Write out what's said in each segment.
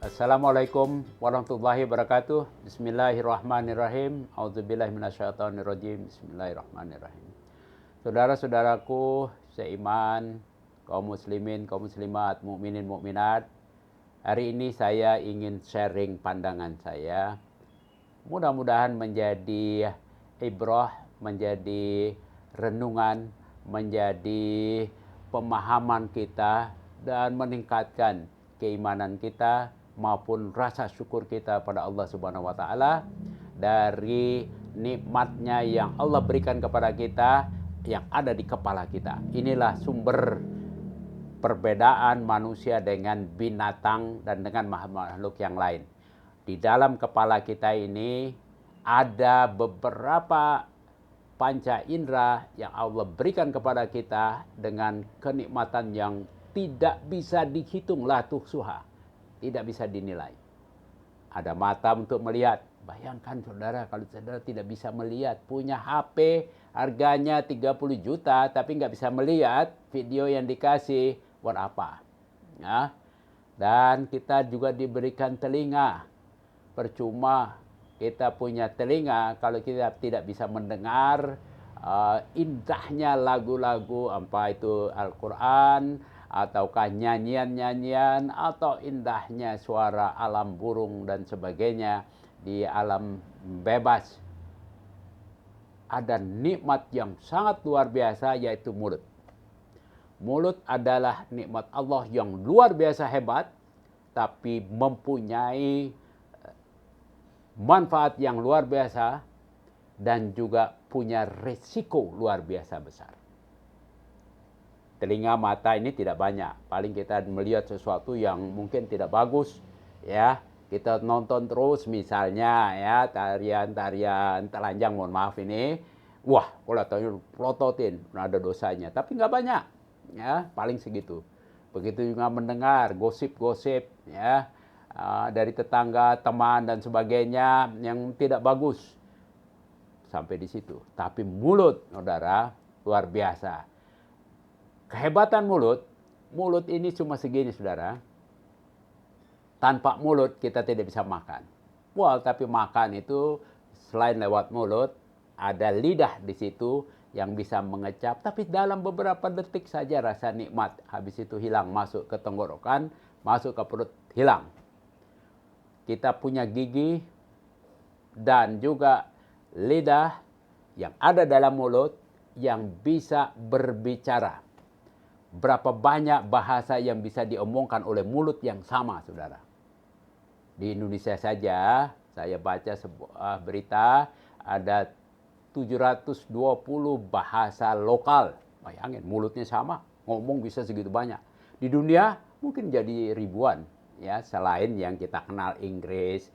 Assalamualaikum warahmatullahi wabarakatuh. Bismillahirrahmanirrahim. A'udzubillahi minasyaitonirrajim. Bismillahirrahmanirrahim. Saudara-saudaraku seiman, kaum muslimin, kaum muslimat, mukminin, mukminat. Hari ini saya ingin sharing pandangan saya. Mudah-mudahan menjadi ibrah, menjadi renungan, menjadi pemahaman kita dan meningkatkan keimanan kita maupun rasa syukur kita pada Allah Subhanahu wa taala dari nikmatnya yang Allah berikan kepada kita yang ada di kepala kita. Inilah sumber perbedaan manusia dengan binatang dan dengan makhluk yang lain. Di dalam kepala kita ini ada beberapa panca indera yang Allah berikan kepada kita dengan kenikmatan yang tidak bisa dihitung la tuhsuha, tidak bisa dinilai. Ada mata untuk melihat. Bayangkan saudara, kalau saudara tidak bisa melihat, punya HP harganya 30 juta tapi nggak bisa melihat video yang dikasih, buat apa? Ya. Dan kita juga diberikan telinga. Percuma kita punya telinga kalau kita tidak bisa mendengar indahnya lagu-lagu, apa itu Al-Quran, ataukah nyanyian-nyanyian, atau indahnya suara alam burung dan sebagainya di alam bebas. Ada nikmat yang sangat luar biasa, yaitu mulut. Mulut adalah nikmat Allah yang luar biasa hebat, tapi mempunyai manfaat yang luar biasa dan juga punya resiko luar biasa besar. Telinga, mata ini tidak banyak. Paling kita melihat sesuatu yang mungkin tidak bagus, ya. Kita nonton terus misalnya, ya, tarian-tarian telanjang, mohon maaf ini. Wah, kalau pelototin, ada dosanya. Tapi nggak banyak, ya, paling segitu. Begitu juga mendengar gosip-gosip, ya, dari tetangga, teman dan sebagainya yang tidak bagus. Sampai di situ. Tapi mulut, saudara, luar biasa. Kehebatan mulut, mulut ini cuma segini, saudara. Tanpa mulut kita tidak bisa makan. Wah, tapi makan itu selain lewat mulut, ada lidah di situ yang bisa mengecap. Tapi dalam beberapa detik saja rasa nikmat. Habis itu hilang, masuk ke tenggorokan, masuk ke perut, hilang. Kita punya gigi dan juga lidah yang ada dalam mulut yang bisa berbicara. Berapa banyak bahasa yang bisa diomongkan oleh mulut yang sama, saudara. Di Indonesia saja, saya baca sebuah berita, ada 720 bahasa lokal. Bayangin, mulutnya sama, ngomong bisa segitu banyak. Di dunia mungkin jadi ribuan, ya, selain yang kita kenal Inggris,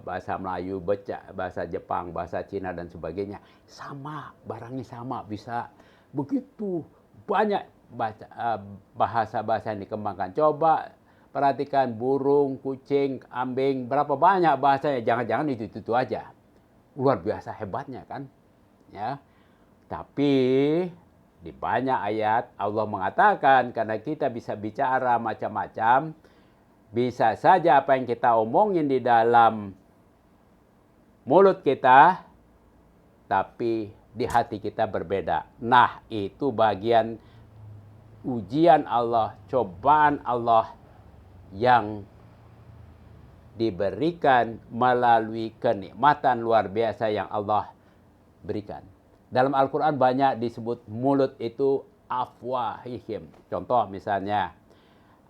bahasa Melayu, bahasa Jepang, bahasa Cina dan sebagainya. Sama, barangnya sama, bisa begitu banyak bahasa-bahasa yang dikembangkan. Coba perhatikan burung, kucing, kambing, berapa banyak bahasanya. Jangan-jangan itu aja. Luar biasa hebatnya kan. Ya. Tapi di banyak ayat Allah mengatakan karena kita bisa bicara macam-macam, bisa saja apa yang kita omongin di dalam mulut kita, tapi di hati kita berbeda. Nah, itu bagian ujian Allah, cobaan Allah yang diberikan melalui kenikmatan luar biasa yang Allah berikan. Dalam Al-Quran banyak disebut mulut itu afwahihim. Contoh misalnya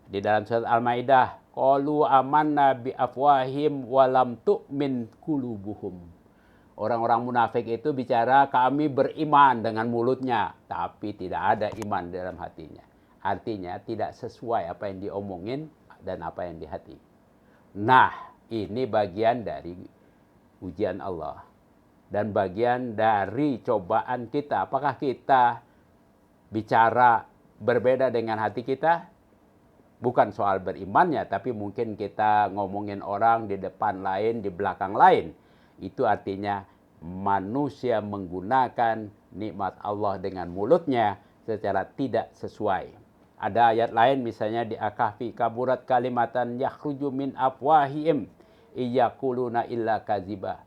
di dalam surat Al-Maidah, qalu amanna bi afwahim walam tu'min qulubuhum. Orang-orang munafik itu bicara kami beriman dengan mulutnya, tapi tidak ada iman dalam hatinya. Artinya tidak sesuai apa yang diomongin dan apa yang di hati. Nah, ini bagian dari ujian Allah. Dan bagian dari cobaan kita. Apakah kita bicara berbeda dengan hati kita? Bukan soal berimannya, tapi mungkin kita ngomongin orang di depan lain, di belakang lain. Itu artinya manusia menggunakan nikmat Allah dengan mulutnya secara tidak sesuai. Ada ayat lain misalnya di Al-Kahfi, kaburat kalimatan yakhruju min afwahihim iyaquluna illa kadziba.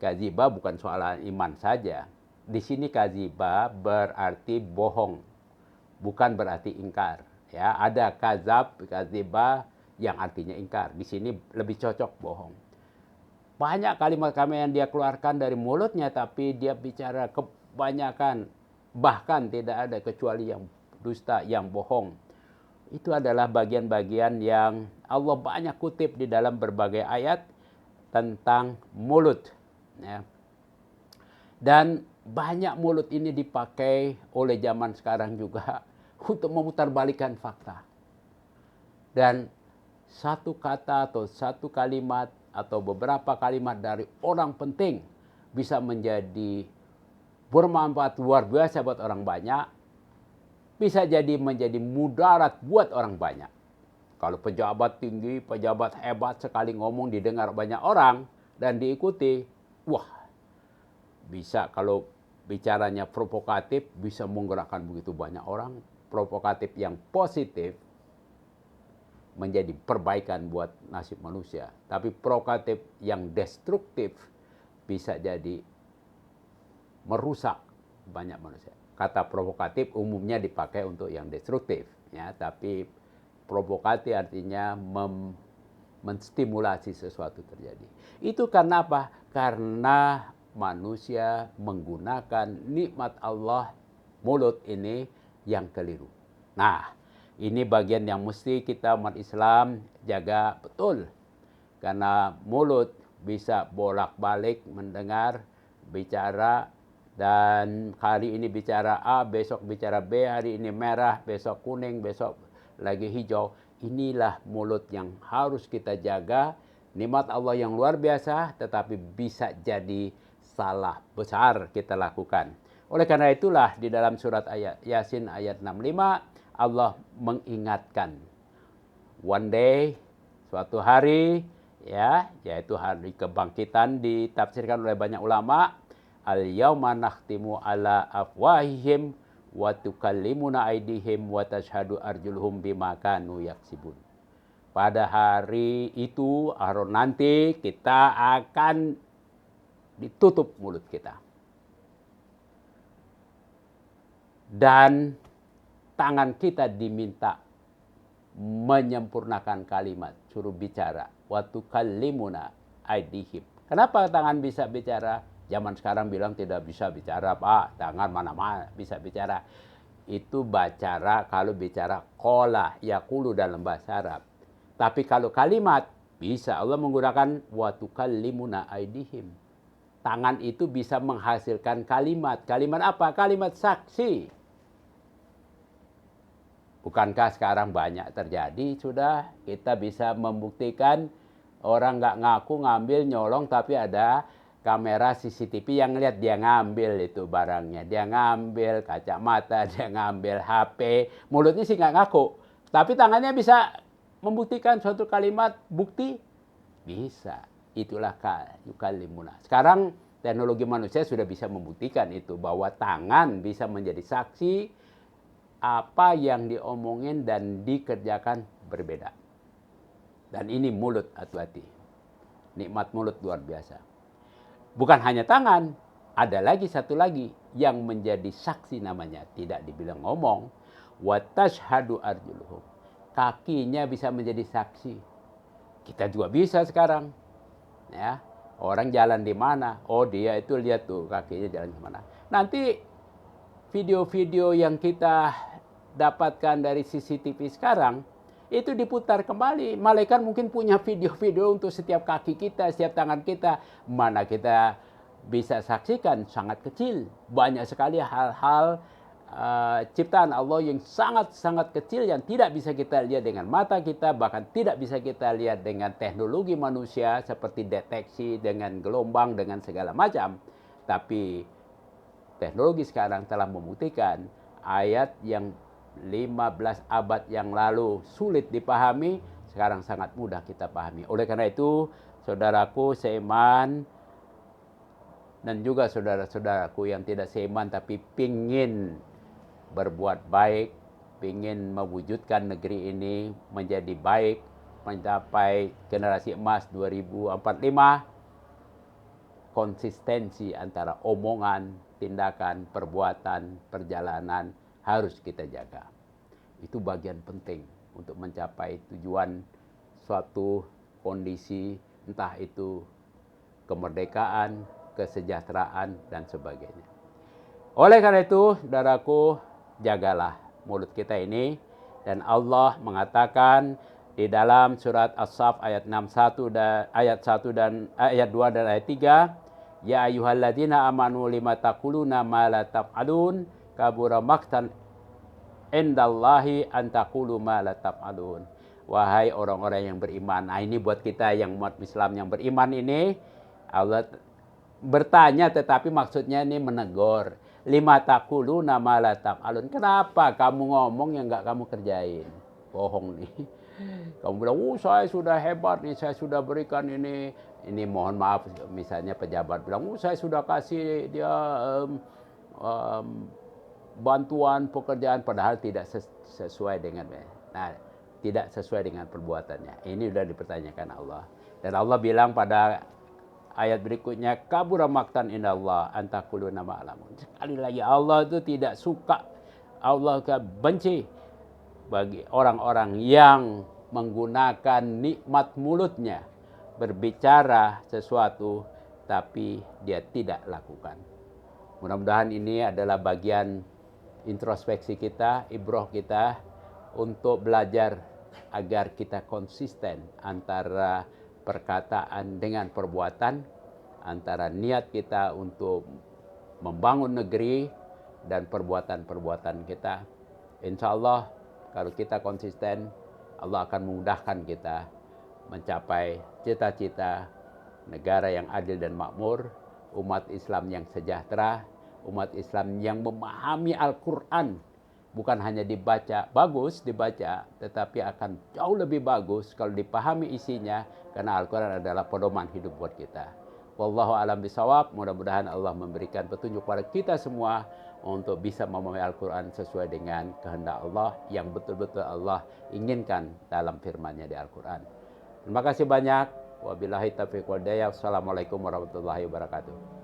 Kadziba bukan soal iman saja. Di sini kadziba berarti bohong, bukan berarti ingkar. Ya, ada kazab, kadziba yang artinya ingkar. Di sini lebih cocok bohong. Banyak kalimat-kalimat yang dia keluarkan dari mulutnya, tapi dia bicara kebanyakan, bahkan tidak ada kecuali yang dusta, yang bohong. Itu adalah bagian-bagian yang Allah banyak kutip di dalam berbagai ayat tentang mulut. Ya. Dan banyak mulut ini dipakai oleh zaman sekarang juga untuk memutarbalikkan fakta. Dan satu kata atau satu kalimat atau beberapa kalimat dari orang penting bisa menjadi bermanfaat luar biasa buat orang banyak, bisa jadi menjadi mudarat buat orang banyak. Kalau pejabat tinggi, pejabat hebat sekali ngomong didengar banyak orang dan diikuti, wah, bisa kalau bicaranya provokatif bisa menggerakkan begitu banyak orang. Provokatif yang positif menjadi perbaikan buat nasib manusia. Tapi provokatif yang destruktif bisa jadi merusak banyak manusia. Kata provokatif umumnya dipakai untuk yang destruktif, ya, tapi provokatif artinya menstimulasi sesuatu terjadi. Itu karena apa? Karena manusia menggunakan nikmat Allah, mulut ini, yang keliru. Nah, ini bagian yang mesti kita umat Islam jaga betul. Karena mulut bisa bolak-balik mendengar, bicara, dan hari ini bicara A, besok bicara B, hari ini merah, besok kuning, besok lagi hijau. Inilah mulut yang harus kita jaga. Nikmat Allah yang luar biasa, tetapi bisa jadi salah besar kita lakukan. Oleh karena itulah di dalam surat Yasin ayat 65, Allah mengingatkan. One day, suatu hari, ya, yaitu hari kebangkitan ditafsirkan oleh banyak ulama. Al-yawma nakhtimu ala afwahihim wa tukallimuna aydihim wa tashhadu arjuluhum bima kanu yaksibun. Pada hari itu, nanti kita akan ditutup mulut kita. Dan tangan kita diminta menyempurnakan kalimat, suruh bicara. Wa tukallimuna aydihim. Kenapa tangan bisa bicara? Zaman sekarang bilang tidak bisa bicara, Pak. Tangan mana-mana bisa bicara. Itu bicara kalau bicara qola, yaqulu dalam bahasa Arab. Tapi kalau kalimat, bisa Allah menggunakan wa tukallimuna aydihim. Tangan itu bisa menghasilkan kalimat. Kalimat apa? Kalimat saksi. Bukankah sekarang banyak terjadi sudah kita bisa membuktikan orang nggak ngaku ngambil nyolong tapi ada kamera CCTV yang lihat dia ngambil itu barangnya. Dia ngambil kacamata, dia ngambil HP. Mulutnya sih nggak ngaku. Tapi tangannya bisa membuktikan suatu kalimat bukti. Bisa. Itulah yukallimuna. Sekarang teknologi manusia sudah bisa membuktikan itu. Bahwa tangan bisa menjadi saksi apa yang diomongin dan dikerjakan berbeda. Dan ini mulut, hati-hati. Nikmat mulut luar biasa. Bukan hanya tangan, ada lagi satu lagi yang menjadi saksi namanya. Tidak dibilang ngomong. Wa tashhadu arjuluhum. Kakinya bisa menjadi saksi. Kita juga bisa sekarang. Ya, orang jalan di mana? Oh, dia itu lihat tuh kakinya jalan di mana. Nanti video-video yang kita dapatkan dari CCTV sekarang itu diputar kembali. Malaikat mungkin punya video-video untuk setiap kaki kita, setiap tangan kita. Mana kita bisa saksikan sangat kecil. Banyak sekali hal-hal ciptaan Allah yang sangat-sangat kecil yang tidak bisa kita lihat dengan mata kita, bahkan tidak bisa kita lihat dengan teknologi manusia seperti deteksi dengan gelombang, dengan segala macam. Tapi teknologi sekarang telah membuktikan ayat yang 15 abad yang lalu sulit dipahami, sekarang sangat mudah kita pahami. Oleh karena itu, saudaraku seiman dan juga saudara-saudaraku yang tidak seiman tapi pingin berbuat baik, ingin mewujudkan negeri ini menjadi baik, mencapai generasi emas 2045, konsistensi antara omongan, tindakan, perbuatan, perjalanan harus kita jaga. Itu bagian penting untuk mencapai tujuan suatu kondisi, entah itu kemerdekaan, kesejahteraan, dan sebagainya. Oleh karena itu, saudaraku, jagalah mulut kita ini. Dan Allah mengatakan di dalam surat As-Saff ayat 61 dan ayat 1 dan ayat 2 dan ayat 3, ya ayyuhalladzina amanu lima taquluna ma la taf'alun kabura maqtan indallahi an taqulu ma la taf'alun. Wahai orang-orang yang beriman. Nah, ini buat kita yang umat Islam yang beriman ini, Allah bertanya tetapi maksudnya ini menegur. Lima taquluna ma la taf'alun. Kenapa kamu ngomong yang enggak kamu kerjain? Bohong nih. Kamu bilang, saya sudah hebat nih, saya sudah berikan ini mohon maaf, misalnya pejabat bilang, saya sudah kasih dia bantuan pekerjaan, padahal tidak sesuai dengan, tidak sesuai dengan perbuatannya. Ini sudah dipertanyakan Allah. Dan Allah bilang pada ayat berikutnya, kabura maqtan indallah an taquluna ma alamun. Sekali lagi, Allah itu tidak suka, Allah benci bagi orang-orang yang menggunakan nikmat mulutnya berbicara sesuatu tapi dia tidak lakukan. Mudah-mudahan ini adalah bagian introspeksi kita, ibrah kita untuk belajar agar kita konsisten antara perkataan dengan perbuatan, antara niat kita untuk membangun negeri dan perbuatan-perbuatan kita. Insya Allah kalau kita konsisten, Allah akan memudahkan kita mencapai cita-cita negara yang adil dan makmur, umat Islam yang sejahtera, umat Islam yang memahami Al-Quran. Bukan hanya dibaca, bagus dibaca, tetapi akan jauh lebih bagus kalau dipahami isinya, karena Al-Quran adalah pedoman hidup buat kita. Wallahu a'lam bishawab. Mudah-mudahan Allah memberikan petunjuk kepada kita semua untuk bisa memahami Al-Quran sesuai dengan kehendak Allah yang betul-betul Allah inginkan dalam firman-Nya di Al-Quran. Terima kasih banyak. Wabillahi taufiq wal hidayah. Assalamualaikum warahmatullahi wabarakatuh.